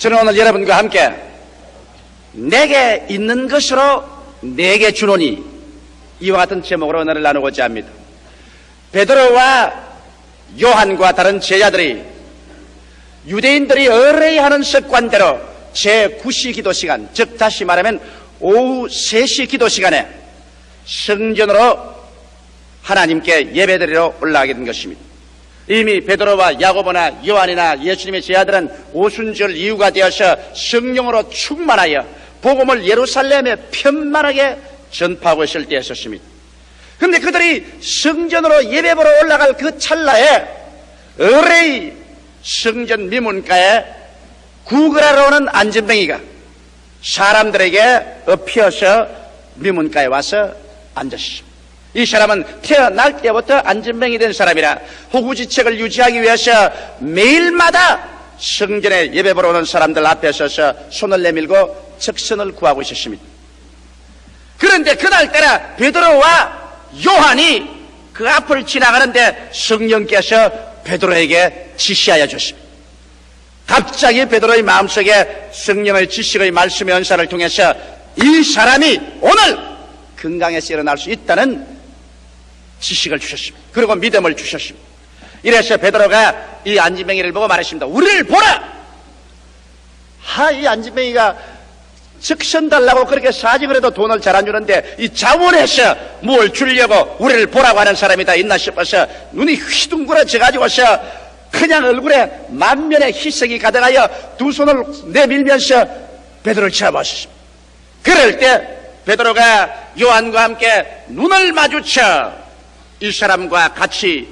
저는 오늘 여러분과 함께 내게 있는 것으로 내게 주노니 이와 같은 제목으로 오늘 나누고자 합니다. 베드로와 요한과 다른 제자들이 유대인들이 의뢰하는 습관대로 제9시 기도 시간, 즉 다시 말하면 오후 3시 기도 시간에 성전으로 하나님께 예배드리러 올라가게 된 것입니다. 이미 베드로와 야고보나 요한이나 예수님의 제자들은 오순절 이후가 되어서 성령으로 충만하여 복음을 예루살렘에 편만하게 전파하고 있을 때였었습니다. 그런데 그들이 성전으로 예배보러 올라갈 그 찰나에 의뢰의 성전 미문가에 구걸하러 오는 안전뱅이가 사람들에게 엎혀서 미문가에 와서 앉았습니다. 이 사람은 태어날 때부터 안전뱅이 된 사람이라 호구지책을 유지하기 위해서 매일마다 성전에 예배보러 오는 사람들 앞에 서서 손을 내밀고 적선을 구하고 있었습니다. 그런데 그날따라 베드로와 요한이 그 앞을 지나가는데 성령께서 베드로에게 지시하여 줬습니다. 갑자기 베드로의 마음속에 성령의 지식의 말씀의 은사를 통해서 이 사람이 오늘 건강에서 일어날 수 있다는 지식을 주셨습니다. 그리고 믿음을 주셨습니다. 이래서 베드로가 이 안진뱅이를 보고 말했습니다. 우리를 보라! 이 안진뱅이가 적선 달라고 그렇게 사직을 해도 돈을 잘 안 주는데 이 자원해서 뭘 주려고 우리를 보라고 하는 사람이 다 있나 싶어서 눈이 휘둥그러져가지고서 그냥 얼굴에 만면의 희색이 가득하여 두 손을 내밀면서 베드로를 쳐다봤습니다. 그럴 때 베드로가 요한과 함께 눈을 마주쳐 이 사람과 같이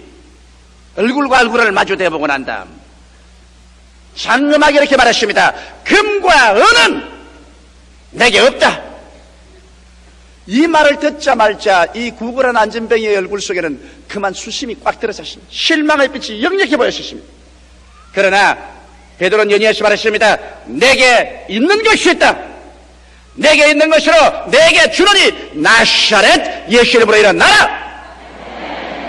얼굴과 얼굴을 마주대보고 난 다음 장엄하게 이렇게 말했습니다. 금과 은은 내게 없다. 이 말을 듣자마자 이 구걸한 안전뱅이의 얼굴 속에는 그만 수심이 꽉 들어섰습니다. 실망의 빛이 역력해 보였습니다. 그러나 베드로는 연이어서 말했습니다. 내게 있는 것이 있다. 내게 있는 것으로 내게 주노니 나사렛 예수 이름으로 일어나라.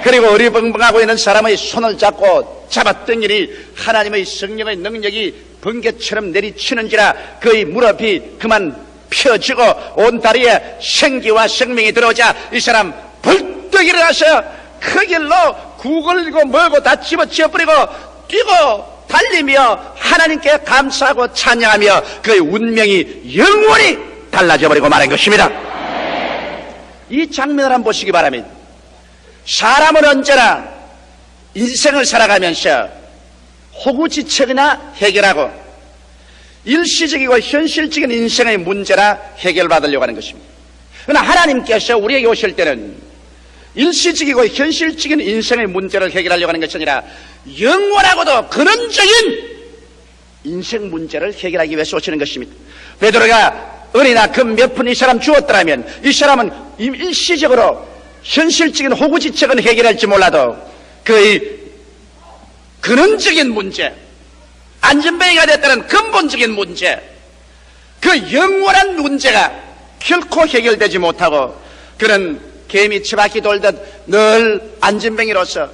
그리고 어리벙벙하고 있는 사람의 손을 잡고 잡았더니 하나님의 성령의 능력이 번개처럼 내리치는지라 그의 무릎이 그만 펴지고 온 다리에 생기와 생명이 들어오자 이 사람 벌떡 일어나서 그 길로 구걸고 멀고 다 집어치워버리고 뛰고 달리며 하나님께 감사하고 찬양하며 그의 운명이 영원히 달라져버리고 말한 것입니다. 이 장면을 한번 보시기 바랍니다. 사람은 언제나 인생을 살아가면서 호구지책이나 해결하고 일시적이고 현실적인 인생의 문제나 해결받으려고 하는 것입니다. 그러나 하나님께서 우리에게 오실 때는 일시적이고 현실적인 인생의 문제를 해결하려고 하는 것이 아니라 영원하고도 근원적인 인생 문제를 해결하기 위해서 오시는 것입니다. 베드로가 은이나 금 몇 푼 이 사람 주었더라면 이 사람은 일시적으로 현실적인 호구지책은 해결할지 몰라도 그의 근원적인 문제, 안전뱅이가 됐다는 근본적인 문제, 그 영원한 문제가 결코 해결되지 못하고 그는 개미 치바퀴 돌듯 늘 안전뱅이로서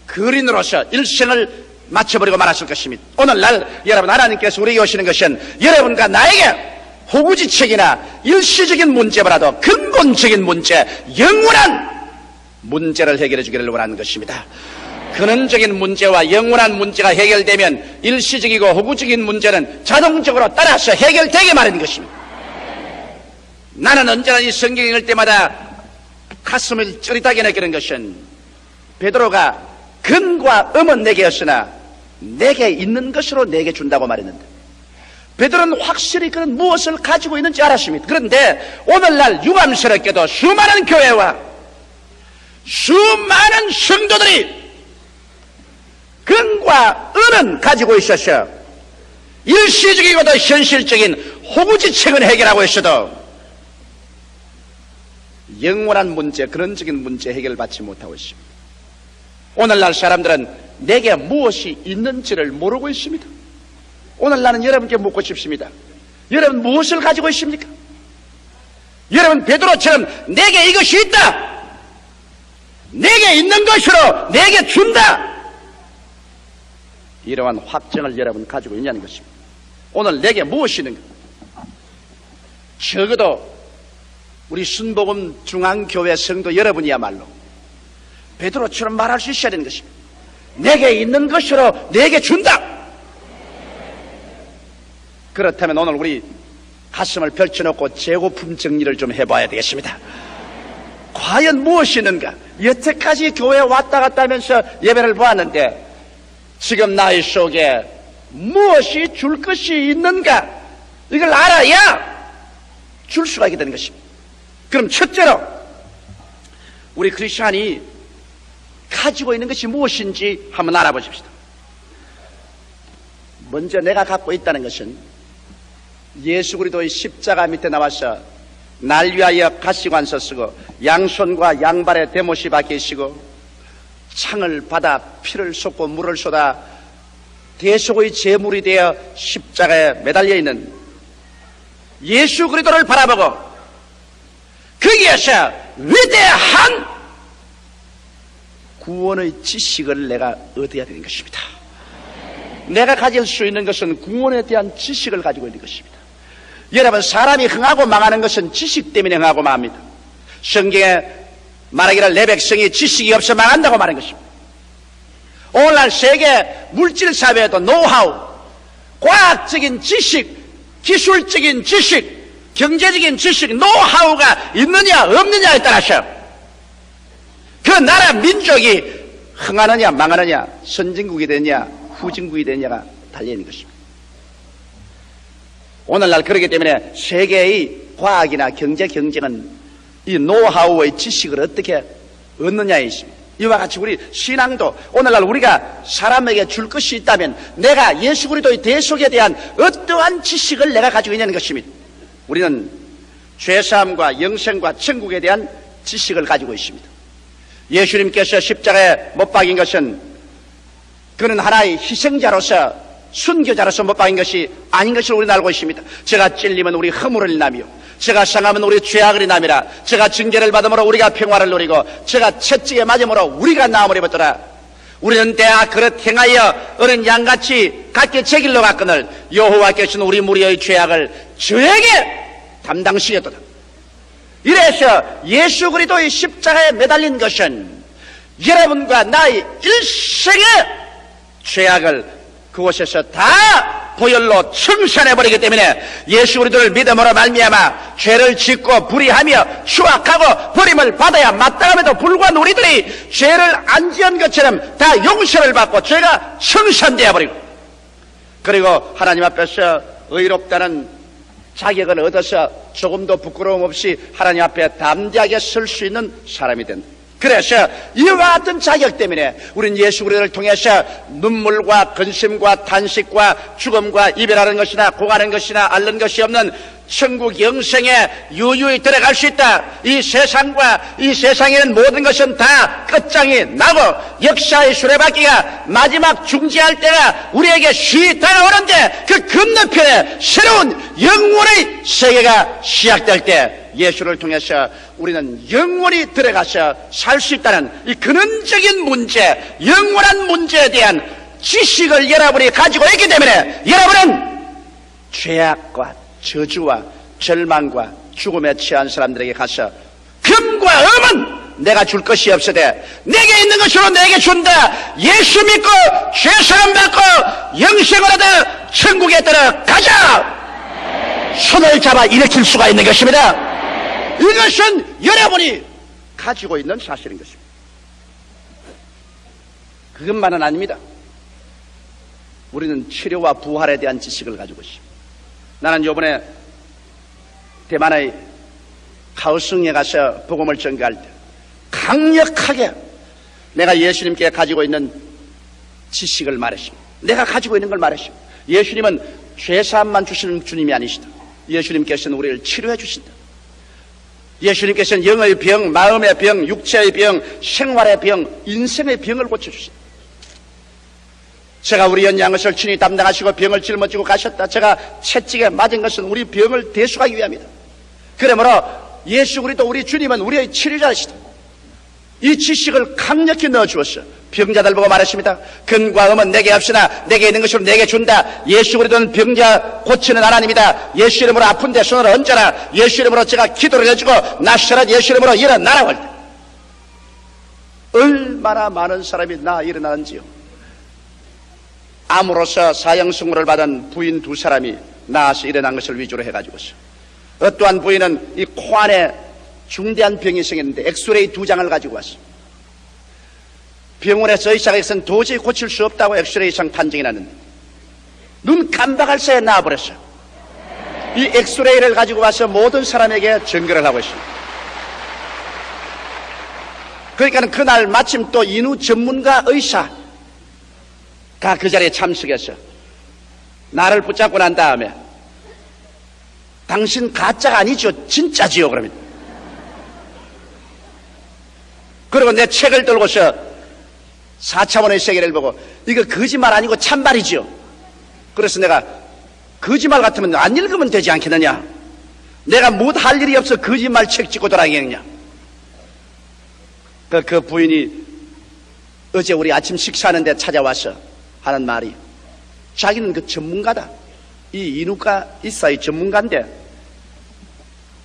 거린으로서 일생을 마쳐버리고 말았을 것입니다. 오늘날 여러분 하나님께서 우리에게 오시는 것은 여러분과 나에게 호구지책이나 일시적인 문제보다도 근본적인 문제, 영원한 문제를 해결해 주기를 원하는 것입니다. 근원적인 문제와 영원한 문제가 해결되면 일시적이고 호구적인 문제는 자동적으로 따라서 해결되게 마련인 것입니다. 나는 언제나 이 성경 읽을 때마다 가슴을 쩌릿하게 느끼는 것은 베드로가 근과 음은 내게였으나 내게 있는 것으로 내게 준다고 말했는데 베드로는 확실히 그는 무엇을 가지고 있는지 알았습니다. 그런데 오늘날 유감스럽게도 수많은 교회와 수많은 성도들이 근과 은은 가지고 있어서 일시적이고도 현실적인 호구지책은 해결하고 있어도 영원한 문제, 근원적인 문제 해결받지 못하고 있습니다. 오늘날 사람들은 내게 무엇이 있는지를 모르고 있습니다. 오늘 나는 여러분께 묻고 싶습니다. 여러분 무엇을 가지고 있습니까? 여러분 베드로처럼 내게 이것이 있다. 내게 있는 것으로 내게 준다. 이러한 확정을 여러분 가지고 있냐는 것입니다. 오늘 내게 무엇이 있는가? 적어도 우리 순복음 중앙교회 성도 여러분이야말로 베드로처럼 말할 수 있어야 되는 것입니다. 내게 있는 것으로 내게 준다. 그렇다면 오늘 우리 가슴을 펼쳐놓고 재고품 정리를 좀 해봐야 되겠습니다. 과연 무엇이 있는가? 여태까지 교회에 왔다 갔다 하면서 예배를 보았는데 지금 나의 속에 무엇이 줄 것이 있는가? 이걸 알아야 줄 수가 있게 되는 것입니다. 그럼 첫째로 우리 크리스찬이 가지고 있는 것이 무엇인지 한번 알아보십시다. 먼저 내가 갖고 있다는 것은 예수 그리스도의 십자가 밑에 나와서 날 위하여 가시관서 쓰고 양손과 양발에 대못이 박히시고 창을 받아 피를 쏟고 물을 쏟아 대속의 제물이 되어 십자가에 매달려 있는 예수 그리스도를 바라보고 거기에서 위대한 구원의 지식을 내가 얻어야 되는 것입니다. 내가 가질 수 있는 것은 구원에 대한 지식을 가지고 있는 것입니다. 여러분, 사람이 흥하고 망하는 것은 지식 때문에 흥하고 망합니다. 성경에 말하기를 내 백성이 지식이 없어 망한다고 말하는 것입니다. 오늘날 세계 물질 사회에도 노하우, 과학적인 지식, 기술적인 지식, 경제적인 지식, 노하우가 있느냐 없느냐에 따라서 그 나라 민족이 흥하느냐 망하느냐, 선진국이 되느냐 후진국이 되느냐가 달려있는 것입니다. 오늘날 그렇기 때문에 세계의 과학이나 경제 경쟁은 이 노하우의 지식을 어떻게 얻느냐에 있습니다. 이와 같이 우리 신앙도 오늘날 우리가 사람에게 줄 것이 있다면 내가 예수 그리스도의 대속에 대한 어떠한 지식을 내가 가지고 있냐는 것입니다. 우리는 죄사함과 영생과 천국에 대한 지식을 가지고 있습니다. 예수님께서 십자가에 못 박인 것은 그는 하나의 희생자로서 순교자로서 못 박인 것이 아닌 것을 우리는 알고 있습니다. 제가 찔리면 우리 허물을 인하며 제가 상하면 우리 죄악을 인함이라 제가 징계를 받음으로 우리가 평화를 누리고 제가 채찍에 맞음으로 우리가 나음을 입었더라. 우리는 대하 그릇 행하여 어린 양같이 각기 제 길로 갔거늘 여호와께서는 우리 무리의 죄악을 저에게 담당시켰도다. 이래서 예수 그리스도의 십자가에 매달린 것은 여러분과 나의 일생의 죄악을 그곳에서 다 보혈로 청산해버리기 때문에 예수 그리스도를 믿음으로 말미암아 죄를 짓고 불의하며 추악하고 버림을 받아야 마땅함에도 불구한 우리들이 죄를 안 지은 것처럼 다 용서를 받고 죄가 청산되어 버리고 그리고 하나님 앞에서 의롭다는 자격을 얻어서 조금도 부끄러움 없이 하나님 앞에 담대하게 설 수 있는 사람이 된다. 그래서 이와 같은 자격 때문에 우리는 예수 그리스도를 통해서 눈물과 근심과 탄식과 죽음과 이별하는 것이나 고하는 것이나 앓는 것이 없는 천국 영생에 유유히 들어갈 수 있다. 이 세상과 이 세상에는 모든 것은 다 끝장이 나고 역사의 수레바퀴가 마지막 중지할 때가 우리에게 쉬 다가오는데 그 건너편에 새로운 영원의 세계가 시작될 때 예수를 통해서 우리는 영원히 들어가서 살 수 있다는 이 근원적인 문제, 영원한 문제에 대한 지식을 여러분이 가지고 있기 때문에 여러분은 죄악과 저주와 절망과 죽음에 처한 사람들에게 가서 금과 음은 내가 줄 것이 없으되 내게 있는 것으로 내게 준다. 예수 믿고 죄사함 받고 영생을 얻어 천국에 들어가자. 손을 잡아 일으킬 수가 있는 것입니다. 이것은 여러분이 가지고 있는 사실인 것입니다. 그것만은 아닙니다. 우리는 치료와 부활에 대한 지식을 가지고 있습니다. 나는 요번에 대만의 가오승에 가서 복음을 전가할 때 강력하게 내가 예수님께 가지고 있는 지식을 말했습니다. 내가 가지고 있는 걸 말했습니다. 예수님은 죄사함만 주시는 주님이 아니시다. 예수님께서는 우리를 치료해 주신다. 예수님께서는 영의 병, 마음의 병, 육체의 병, 생활의 병, 인생의 병을 고쳐주신다. 제가 우리 연양것을 친히 담당하시고 병을 짊어지고 가셨다. 제가 채찍에 맞은 것은 우리 병을 대수하기 위함이다. 그러므로 예수 그리스도 우리 주님은 우리의 치료자이시다. 이 지식을 강력히 넣어주었어. 병자들 보고 말했습니다. 근과 음은 내게 없으나 내게 있는 것으로 내게 준다. 예수 그리스도는 병자 고치는 하나님이다. 예수 이름으로 아픈데 손을 얹어라. 예수 이름으로 제가 기도를 해주고 나셔라. 예수 이름으로 일어나라고 할 때 얼마나 많은 사람이 일어나는지요. 암으로서 사형승고를 받은 부인 2사람이 나와서 일어난 것을 위주로 해가지고서 어떠한 부인은 이 코 안에 중대한 병이 생겼는데 엑스레이 2장을 가지고 왔어. 병원에서 의사가 도저히 고칠 수 없다고 엑스레이상 판정이 났는데 눈 깜박할 새에 나와버렸어요. 이 엑스레이를 가지고 와서 모든 사람에게 전결을 하고 있습니다. 그러니까 그날 마침 또 인후 전문가 의사가 그 자리에 참석해서 나를 붙잡고 난 다음에 당신 가짜가 아니죠, 진짜지요, 그러면. 그리고 내 책을 들고서 4차원의 세계를 보고 이거 거짓말 아니고 참말이지요. 그래서 내가 거짓말 같으면 안 읽으면 되지 않겠느냐, 내가 못 할 일이 없어 거짓말 책 찍고 돌아다니겠느냐. 그 부인이 어제 우리 아침 식사하는데 찾아와서 하는 말이, 자기는 그 전문가다, 이 인후과 의사의 전문가인데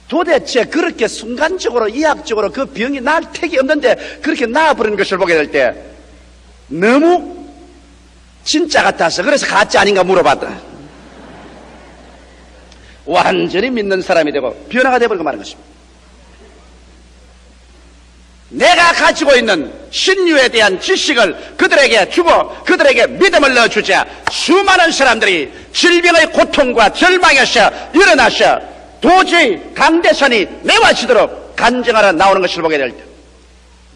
도대체 그렇게 순간적으로 의학적으로 그 병이 나을 택이 없는데 그렇게 나아버리는 것을 보게 될 때 너무 진짜 같아서 그래서 가짜 아닌가 물어봤다. 완전히 믿는 사람이 되고 변화가 되어버리고 마는 것입니다. 내가 가지고 있는 신유에 대한 지식을 그들에게 주고 그들에게 믿음을 넣어주자 수많은 사람들이 질병의 고통과 절망에서 일어나서 도저히 강대선이 메워지도록 간증하러 나오는 것을 보게 될 때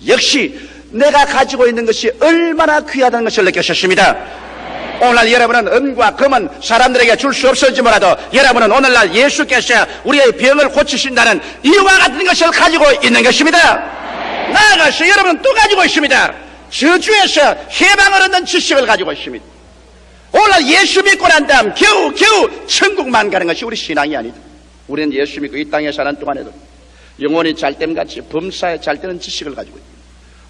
역시 내가 가지고 있는 것이 얼마나 귀하다는 것을 느꼈습니다. 오늘날 여러분은 은과 금은 사람들에게 줄 수 없을지 몰라도 여러분은 오늘날 예수께서 우리의 병을 고치신다는 이와 같은 것을 가지고 있는 것입니다. 나아가서 여러분은 또 가지고 있습니다. 저주에서 해방을 얻는 지식을 가지고 있습니다. 오늘날 예수 믿고 난 다음 겨우 천국만 가는 것이 우리 신앙이 아니다. 우리는 예수 믿고 이 땅에 사는 동안에도 영혼이 잘됨같이 범사에 잘되는 지식을 가지고 있습니다.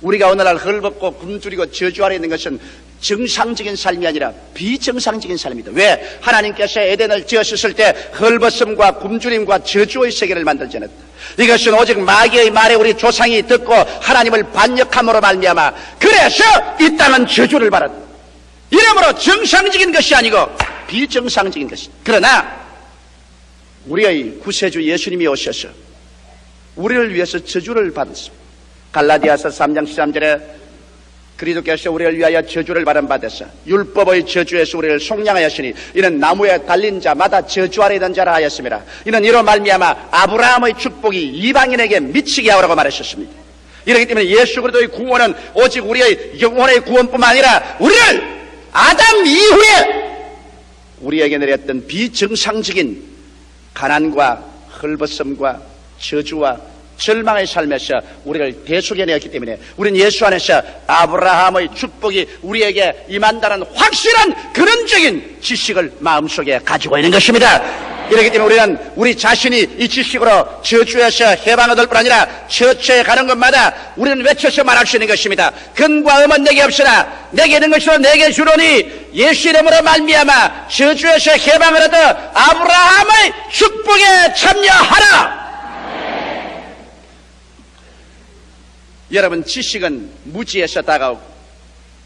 우리가 오늘날 헐벗고 굶주리고 저주 아래 있는 것은 정상적인 삶이 아니라 비정상적인 삶이다. 왜? 하나님께서 에덴을 지으셨을 때 헐벗음과 굶주림과 저주의 세계를 만들지 않았다. 이것은 오직 마귀의 말에 우리 조상이 듣고 하나님을 반역함으로 말미암아 그래서 이 땅은 저주를 받았다. 이러므로 정상적인 것이 아니고 비정상적인 것이다. 그러나 우리의 구세주 예수님이 오셔서 우리를 위해서 저주를 받았습니다. 갈라디아서 3장 13절에 그리스도께서 우리를 위하여 저주를 받은 바 되사 율법의 저주에서 우리를 속량하였으니 이는 나무에 달린 자마다 저주 아래 있는 자라 하였습니다. 이는 이로 말미암아 아브라함의 축복이 이방인에게 미치게 하라고 말하셨습니다. 이렇기 때문에 예수 그리스도의 구원은 오직 우리의 영혼의 구원뿐만 아니라 우리를 아담 이후에 우리에게 내렸던 비정상적인 가난과 헐벗음과 저주와 절망의 삶에서 우리를 대속해내었기 때문에 우리는 예수 안에서 아브라함의 축복이 우리에게 임한다는 확실한 근원적인 지식을 마음속에 가지고 있는 것입니다. 이렇기 때문에 우리는 우리 자신이 이 지식으로 저주에서 해방 얻을 뿐 아니라 처처에 가는 것마다 우리는 외쳐서 말할 수 있는 것입니다. 근과 음은 내게 없으나 내게 있는 것으로 내게 주노니 예수 이름으로 말미암아 저주에서 해방을 얻어 아브라함의 축복에 참여하라. 여러분, 지식은 무지에서 다가오고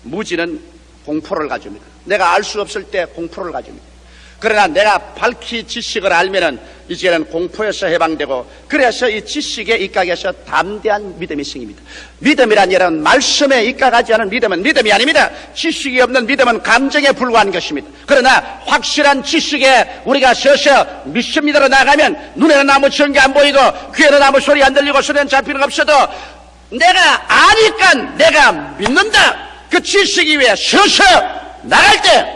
무지는 공포를 가집니다. 내가 알 수 없을 때 공포를 가집니다. 그러나 내가 밝히 지식을 알면은 이제는 공포에서 해방되고 그래서 이 지식에 입각해서 담대한 믿음이 생깁니다. 믿음이란 여러분 말씀에 입각하지 않은 믿음은 믿음이 아닙니다. 지식이 없는 믿음은 감정에 불과한 것입니다. 그러나 확실한 지식에 우리가 서서 믿습니다로 나가면 눈에는 아무 전개 안 보이고 귀에는 아무 소리 안 들리고 손에는 잡히는 거 없어도 내가 아니까 내가 믿는다. 그 지식이 위해 서서 나갈 때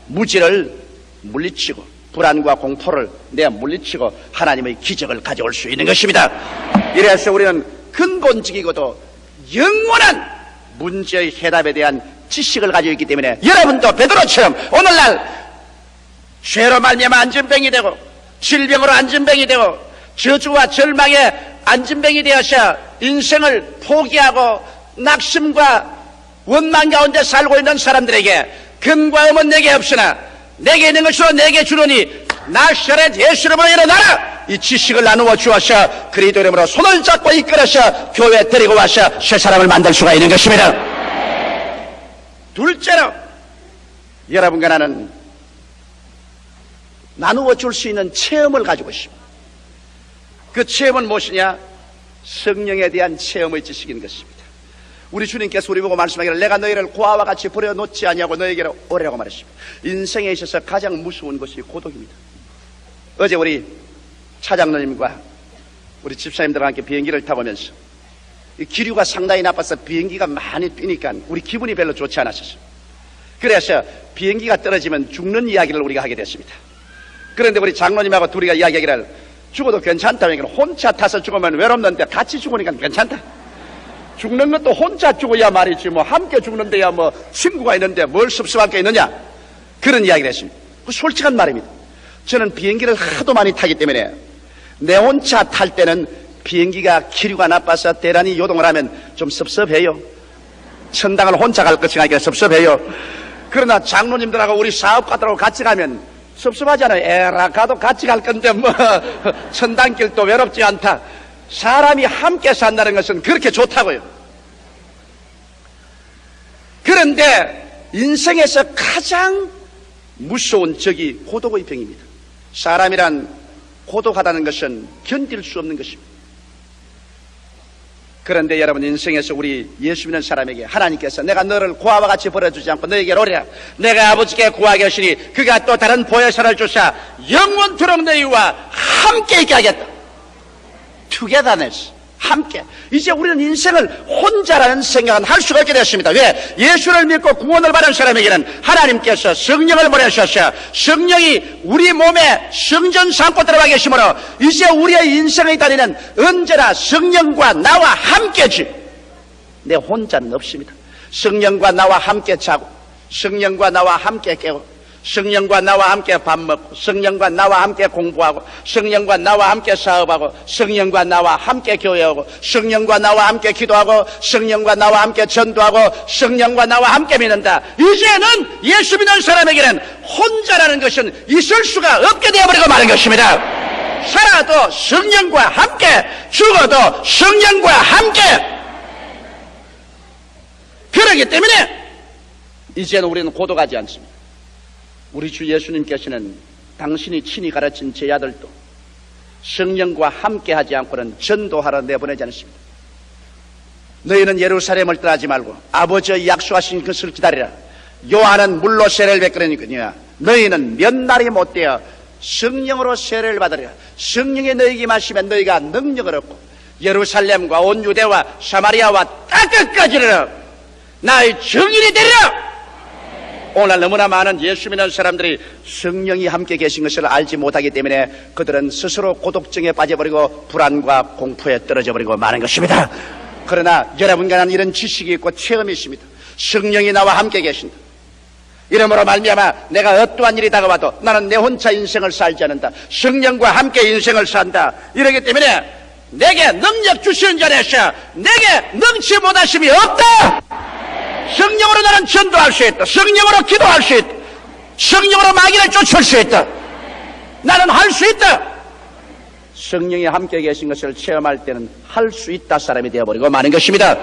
무지를 물리치고 불안과 공포를 내가 물리치고 하나님의 기적을 가져올 수 있는 것입니다. 이래서 우리는 근본적이고도 영원한 문제의 해답에 대한 지식을 가지고 있기 때문에 여러분도 베드로처럼 오늘날 죄로 말미암아 안전병이 되고 질병으로 안전병이 되고 저주와 절망에 안전병이 되어서 인생을 포기하고 낙심과 원망 가운데 살고 있는 사람들에게 근과 음은 내게 없으나 내게 있는 것으로 내게 주노니 나사렛 예수 이름으로 일어나라. 이 지식을 나누어 주어서 그리스도 이름으로 손을 잡고 이끌어서 교회에 데리고 와서 새 사람을 만들 수가 있는 것입니다. 둘째로 여러분과 나는 나누어 줄 수 있는 체험을 가지고 있습니다. 그 체험은 무엇이냐? 성령에 대한 체험의 지식인 것입니다. 우리 주님께서 우리 보고 말씀하기를 내가 너희를 고아와 같이 버려놓지 아니하고 너희에게로 오래라고 말했습니다. 인생에 있어서 가장 무서운 것이 고독입니다. 어제 우리 차장로님과 우리 집사님들과 함께 비행기를 타보면서 기류가 상당히 나빠서 비행기가 많이 뛰니까 우리 기분이 별로 좋지 않았었어요. 그래서 비행기가 떨어지면 죽는 이야기를 우리가 하게 됐습니다. 그런데 우리 장로님하고 둘이가 이야기하기를 죽어도 괜찮다니까 혼자 타서 죽으면 외롭는데 같이 죽으니까 괜찮다. 죽는 것도 혼자 죽어야 말이지 뭐 함께 죽는데야 뭐 친구가 있는데 뭘 섭섭할 게 있느냐, 그런 이야기를 했습니다. 그 솔직한 말입니다. 저는 비행기를 하도 많이 타기 때문에 내 혼자 탈 때는 비행기가 기류가 나빠서 대란이 요동을 하면 좀 섭섭해요. 천당을 혼자 갈 것이 아니라 섭섭해요. 그러나 장로님들하고 우리 사업가들하고 같이 가면 섭섭하잖아요. 에라 가도 같이 갈 건데 뭐 천당길도 외롭지 않다. 사람이 함께 산다는 것은 그렇게 좋다고요. 그런데 인생에서 가장 무서운 적이 고독의 병입니다. 사람이란 고독하다는 것은 견딜 수 없는 것입니다. 그런데 여러분, 인생에서 우리 예수 믿는 사람에게 하나님께서 내가 너를 고아와 같이 버려주지 않고 너에게 오리라. 내가 아버지께 구하게 하시니 그가 또 다른 보혜사를 주사 영원토록 너희와 함께 있게 하겠다. 투게더네스, 함께. 이제 우리는 인생을 혼자라는 생각은 할 수가 없게 되었습니다. 왜? 예수를 믿고 구원을 받은 사람에게는 하나님께서 성령을 보내셔서 성령이 우리 몸에 성전 삼고 들어가 계시므로 이제 우리의 인생의 다리는 언제나 성령과 나와 함께지 내 혼자는 없습니다. 성령과 나와 함께 자고, 성령과 나와 함께 깨고, 성령과 나와 함께 밥 먹고, 성령과 나와 함께 공부하고, 성령과 나와 함께 사업하고, 성령과 나와 함께 교회하고, 성령과 나와 함께 기도하고, 성령과 나와 함께 전도하고, 성령과 나와 함께 믿는다. 이제는 예수 믿는 사람에게는 혼자라는 것은 있을 수가 없게 되어버리고 마는 것입니다. 살아도 성령과 함께, 죽어도 성령과 함께. 그렇기 때문에 이제는 우리는 고독하지 않습니다. 우리 주 예수님께서는 당신이 친히 가르친 제자들도 성령과 함께하지 않고는 전도하러 내보내지 않습니다. 너희는 예루살렘을 떠나지 말고 아버지의 약속하신 것을 기다리라. 요한은 물로 세례를 베풀으니까 너희는 몇 날이 못되어 성령으로 세례를 받으리라. 성령이 너희에게 마시면 너희가 능력을 얻고 예루살렘과 온 유대와 사마리아와 땅끝까지는 나의 증인이 되리라. 오늘 너무나 많은 예수 믿는 사람들이 성령이 함께 계신 것을 알지 못하기 때문에 그들은 스스로 고독증에 빠져버리고 불안과 공포에 떨어져버리고 마는 것입니다. 그러나 여러분과 나는 이런 지식이 있고 체험이 있습니다. 성령이 나와 함께 계신다. 이러므로 말미암아 내가 어떠한 일이 다가와도 나는 내 혼자 인생을 살지 않는다. 성령과 함께 인생을 산다. 이러기 때문에 내게 능력 주시는 자에서 내게 능치 못하심이 없다. 성령으로 나는 전도할 수 있다. 성령으로 기도할 수 있다. 성령으로 마귀를 쫓을 수 있다. 나는 할 수 있다. 성령이 함께 계신 것을 체험할 때는 할 수 있다 사람이 되어버리고 마는 것입니다.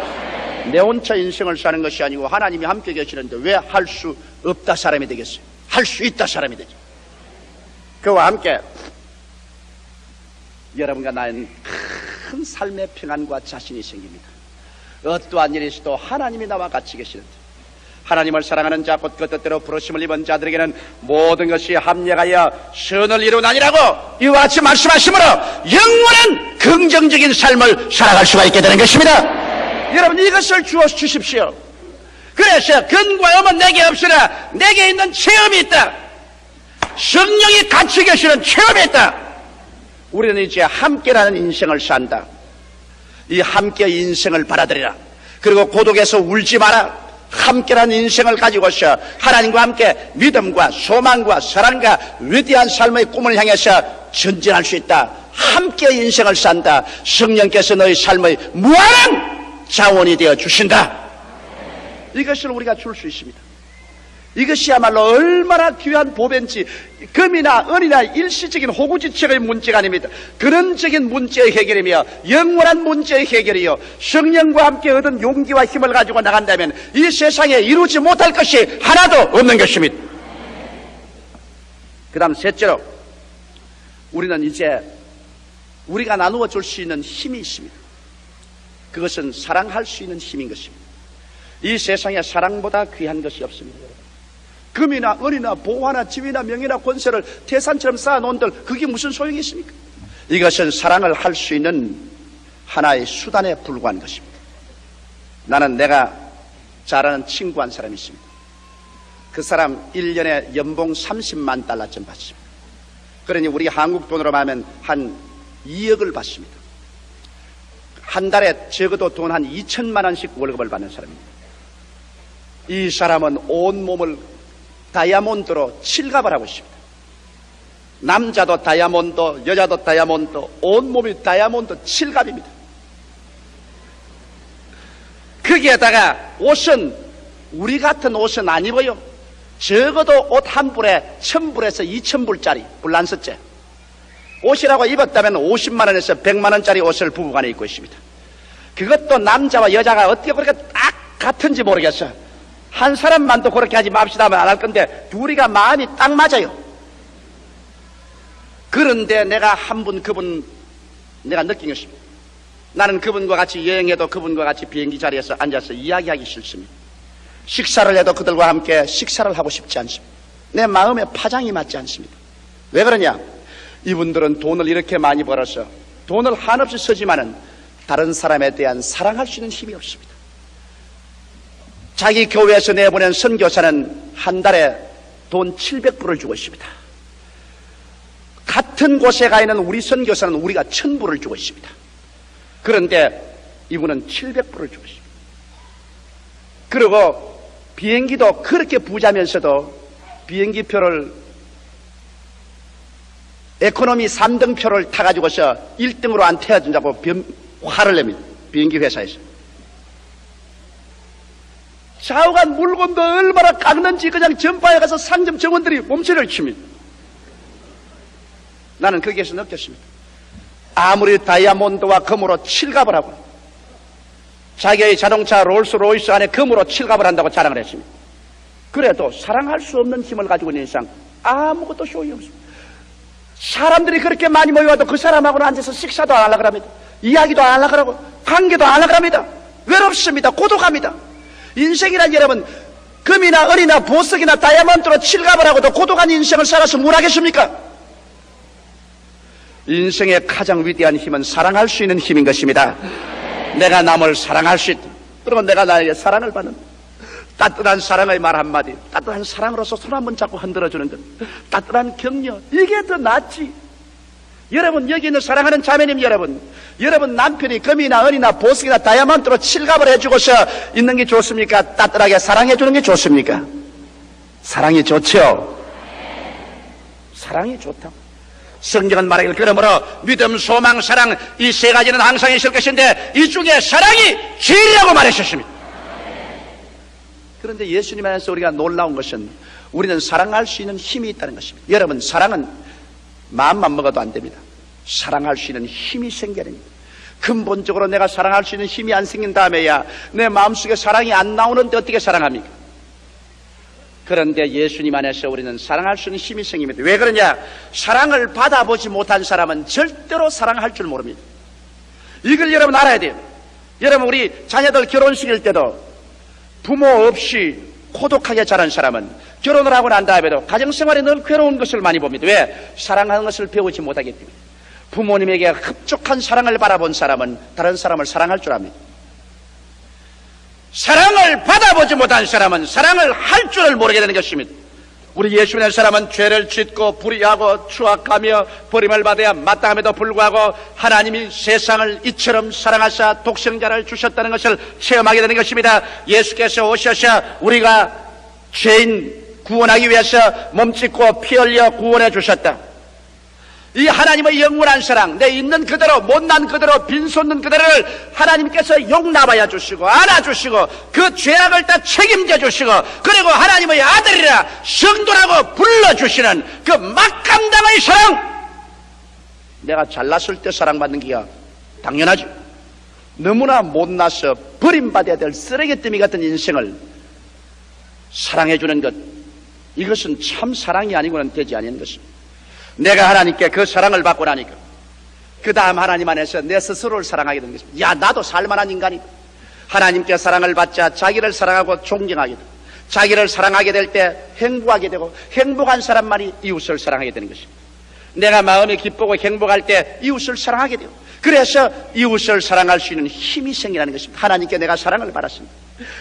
내 혼자 인생을 사는 것이 아니고 하나님이 함께 계시는데 왜 할 수 없다 사람이 되겠어요? 할 수 있다 사람이 되죠. 그와 함께 여러분과 나는 큰 삶의 평안과 자신이 생깁니다. 어떠한 일이 있어도 하나님이 나와 같이 계시는데, 하나님을 사랑하는 자 곧 그 뜻대로 부르심을 입은 자들에게는 모든 것이 합력하여 선을 이루나니라고 이와 같이 말씀하시므로 영원한 긍정적인 삶을 살아갈 수가 있게 되는 것입니다. 여러분, 이것을 주어 주십시오. 그래서 근과 음은 내게 없으나 내게 있는 체험이 있다. 성령이 같이 계시는 체험이 있다. 우리는 이제 함께라는 인생을 산다. 이 함께 인생을 받아들이라. 그리고 고독에서 울지 마라. 함께라는 인생을 가지고서 하나님과 함께 믿음과 소망과 사랑과 위대한 삶의 꿈을 향해서 전진할 수 있다. 함께 인생을 산다. 성령께서 너희 삶의 무한한 자원이 되어 주신다. 이것을 우리가 줄 수 있습니다. 이것이야말로 얼마나 귀한 보배인지. 금이나 은이나 일시적인 호구지책의 문제가 아닙니다. 근원적인 문제의 해결이며 영원한 문제의 해결이요, 성령과 함께 얻은 용기와 힘을 가지고 나간다면 이 세상에 이루지 못할 것이 하나도 없는 것입니다. 그 다음 셋째로, 우리는 이제 우리가 나누어 줄 수 있는 힘이 있습니다. 그것은 사랑할 수 있는 힘인 것입니다. 이 세상에 사랑보다 귀한 것이 없습니다. 금이나 은이나 보화나 지위나 명예나 권세를 태산처럼 쌓아놓은들 그게 무슨 소용이 있습니까? 이것은 사랑을 할 수 있는 하나의 수단에 불과한 것입니다. 나는 내가 잘 아는 친구 한 사람이 있습니다. 그 사람 1년에 연봉 30만 달러쯤 받습니다. 그러니 우리 한국 돈으로 하면 한 2억을 받습니다. 한 달에 적어도 돈 한 2천만 원씩 월급을 받는 사람입니다. 이 사람은 온몸을 다이아몬드로 칠갑을 하고 있습니다. 남자도 다이아몬드, 여자도 다이아몬드, 온몸이 다이아몬드 칠갑입니다. 거기에다가 옷은, 우리 같은 옷은 안 입어요. 적어도 옷 한 불에 1,000불에서 2,000불짜리 불란서째 옷이라고 입었다면 50만 원에서 100만 원짜리 옷을 부부간에 입고 있습니다. 그것도 남자와 여자가 어떻게 그렇게 딱 같은지 모르겠어요. 한 사람만도 그렇게 하지 맙시다 하면 안 할 건데 둘이가 마음이 딱 맞아요. 그런데 내가 한 분, 그분 내가 느낀 것입니다. 나는 그분과 같이 여행해도 그분과 같이 비행기 자리에서 앉아서 이야기하기 싫습니다. 식사를 해도 그들과 함께 식사를 하고 싶지 않습니다. 내 마음에 파장이 맞지 않습니다. 왜 그러냐? 이분들은 돈을 이렇게 많이 벌어서 돈을 한없이 쓰지만은 다른 사람에 대한 사랑할 수 있는 힘이 없습니다. 자기 교회에서 내보낸 선교사는 한 달에 돈 700불을 주고 있습니다. 같은 곳에 가 있는 우리 선교사는 우리가 1,000불을 주고 있습니다. 그런데 이분은 700불을 주고 있습니다. 그리고 비행기도 그렇게 부자면서도 비행기표를 에코노미 3등 표를 타가지고서 1등으로 안 태워준다고 화를 냅니다. 비행기 회사에서. 좌우간 물건도 얼마나 깎는지 그냥 전파에 가서 상점 정원들이 몸치를 칩니다. 나는 거기에서 느꼈습니다. 아무리 다이아몬드와 금으로 칠갑을 하고 자기의 자동차 롤스로이스 안에 금으로 칠갑을 한다고 자랑을 했습니다. 그래도 사랑할 수 없는 힘을 가지고 있는 이상 아무것도 소용이 없습니다. 사람들이 그렇게 많이 모여와도 그 사람하고는 앉아서 식사도 안 하려고 합니다. 이야기도 안 하려고 하고 관계도 안 하려고 합니다. 외롭습니다. 고독합니다. 인생이란 여러분, 금이나 은이나 보석이나 다이아몬드로 칠갑을 하고도 고독한 인생을 살아서 뭘 하겠습니까? 인생의 가장 위대한 힘은 사랑할 수 있는 힘인 것입니다. 내가 남을 사랑할 수 있다. 그리고 내가 나에게 사랑을 받는 따뜻한 사랑의 말 한마디, 따뜻한 사랑으로서 손 한번 잡고 흔들어주는 것, 따뜻한 격려, 이게 더 낫지. 여러분, 여기 있는 사랑하는 자매님 여러분, 여러분 남편이 금이나 은이나 보석이나 다이아몬드로 칠갑을 해주고서 있는 게 좋습니까? 따뜻하게 사랑해주는 게 좋습니까? 사랑이 좋죠. 사랑이 좋다. 성경은 말하길, 그러므로 믿음, 소망, 사랑, 이 세 가지는 항상 있을 것인데 이 중에 사랑이 제일이라고 말하셨습니다. 그런데 예수님 안에서 우리가 놀라운 것은 우리는 사랑할 수 있는 힘이 있다는 것입니다. 여러분, 사랑은 마음만 먹어도 안 됩니다. 사랑할 수 있는 힘이 생겨야 됩니다. 근본적으로 내가 사랑할 수 있는 힘이 안 생긴 다음에야 내 마음속에 사랑이 안 나오는데 어떻게 사랑합니까? 그런데 예수님 안에서 우리는 사랑할 수 있는 힘이 생깁니다. 왜 그러냐? 사랑을 받아보지 못한 사람은 절대로 사랑할 줄 모릅니다. 이걸 여러분 알아야 돼요. 여러분, 우리 자녀들 결혼식일 때도 부모 없이 고독하게 자란 사람은 결혼을 하고 난 다음에도 가정생활에 늘 괴로운 것을 많이 봅니다. 왜? 사랑하는 것을 배우지 못하기 때문에. 부모님에게 흡족한 사랑을 바라본 사람은 다른 사람을 사랑할 줄 압니다. 사랑을 받아보지 못한 사람은 사랑을 할 줄을 모르게 되는 것입니다. 우리 예수 믿는 사람은 죄를 짓고 불의하고 추악하며 버림을 받아야 마땅함에도 불구하고 하나님이 세상을 이처럼 사랑하사 독생자를 주셨다는 것을 체험하게 되는 것입니다. 예수께서 오셔서 우리가 죄인 구원하기 위해서 몸짓고 피 흘려 구원해 주셨다. 이 하나님의 영원한 사랑, 내 있는 그대로, 못난 그대로, 빈손는 그대로를 하나님께서 용납하여 주시고 안아주시고 그 죄악을 다 책임져 주시고 그리고 하나님의 아들이라 성도라고 불러주시는 그 막강당의 사랑. 내가 잘났을 때 사랑받는 게야 당연하지. 너무나 못나서 버림받아야 될 쓰레기더미 같은 인생을 사랑해주는 것, 이것은 참 사랑이 아니고는 되지 않는 것입니다. 내가 하나님께 그 사랑을 받고 나니까 그 다음 하나님 안에서 내 스스로를 사랑하게 되는 것입니다. 야, 나도 살만한 인간이다. 하나님께 사랑을 받자 자기를 사랑하고 존경하게 되고, 자기를 사랑하게 될 때 행복하게 되고, 행복한 사람만이 이웃을 사랑하게 되는 것입니다. 내가 마음이 기쁘고 행복할 때 이웃을 사랑하게 되고, 그래서 이웃을 사랑할 수 있는 힘이 생기는 것입니다. 하나님께 내가 사랑을 받았습니다.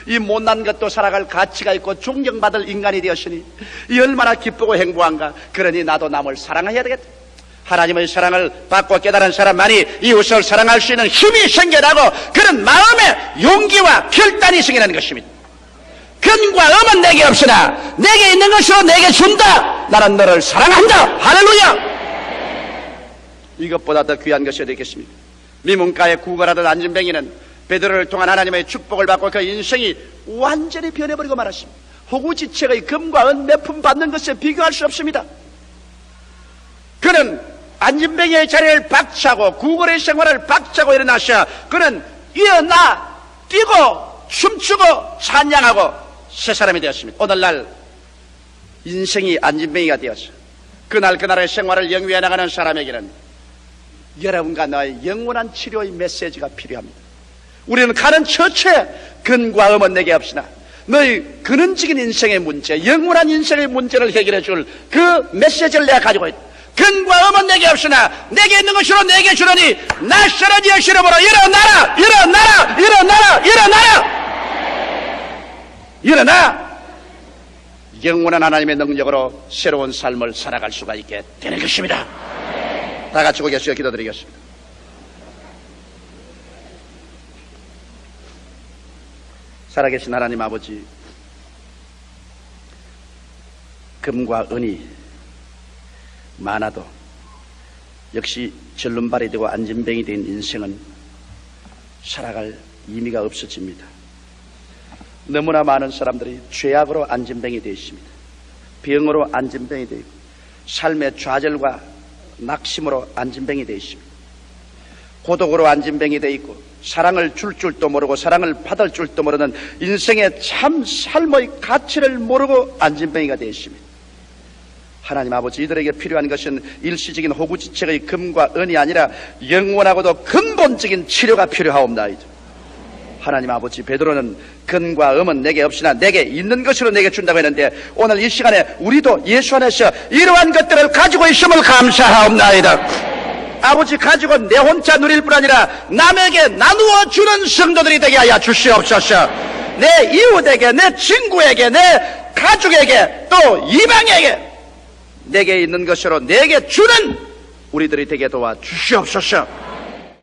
이 못난 것도 살아갈 가치가 있고 존경받을 인간이 되었으니 이 얼마나 기쁘고 행복한가. 그러니 나도 남을 사랑해야 되겠다. 하나님의 사랑을 받고 깨달은 사람만이 이웃을 사랑할 수 있는 힘이 생겨나고 그런 마음의 용기와 결단이 생기는 것입니다. 근과 음은 내게 없으나 내게 있는 것으로 내게 준다. 나는 너를 사랑한다. 할렐루야. 이것보다 더 귀한 것이 되겠습니다. 미문가에 구걸하던 안진뱅이는 베드로를 통한 하나님의 축복을 받고 그 인생이 완전히 변해버리고 말았습니다. 호구지책의 금과 은 몇 푼 받는 것에 비교할 수 없습니다. 그는 안진뱅이의 자리를 박차고 구걸의 생활을 박차고 일어나셔 그는 일어나 뛰고 춤추고 찬양하고 새 사람이 되었습니다. 오늘날 인생이 안진뱅이가 되었어. 그날의 생활을 영위해 나가는 사람에게는 여러분과 나의 영원한 치료의 메시지가 필요합니다. 우리는 가는 처처에 근과 음은 내게 없으나 너희 근원적인 인생의 문제, 영원한 인생의 문제를 해결해 줄 그 메시지를 내가 가지고 있다. 근과 음은 내게 없으나 내게 있는 것으로 내게 주려니 나사렛 예수 이름으로 일어나라. 일어나라. 일어나라. 일어나라. 일어나. 영원한 하나님의 능력으로 새로운 삶을 살아갈 수가 있게 되는 것입니다. 다 같이 고개 숙여 기도드리겠습니다. 살아계신 하나님 아버지, 금과 은이 많아도 역시 절름발이 되고 안진뱅이 된 인생은 살아갈 의미가 없어집니다. 너무나 많은 사람들이 죄악으로 안진뱅이 되어 있습니다. 병으로 안진뱅이 되어 있고 삶의 좌절과 낙심으로 안진뱅이 되어 있습니다. 고독으로 안진뱅이 되어 있고 사랑을 줄 줄도 모르고 사랑을 받을 줄도 모르는 인생의 참 삶의 가치를 모르고 안진뱅이가 되어 있습니다. 하나님 아버지, 이들에게 필요한 것은 일시적인 호구지책의 금과 은이 아니라 영원하고도 근본적인 치료가 필요하옵나이다. 하나님 아버지, 베드로는 근과 음은 내게 없으나 내게 있는 것으로 내게 준다고 했는데 오늘 이 시간에 우리도 예수 안에서 이러한 것들을 가지고 있음을 감사하옵나이다. 아버지, 가지고 내 혼자 누릴 뿐 아니라 남에게 나누어 주는 성도들이 되게 하여 주시옵소서. 내 이웃에게, 내 친구에게, 내 가족에게, 또 이방에게 내게 있는 것으로 내게 주는 우리들이 되게 도와 주시옵소서.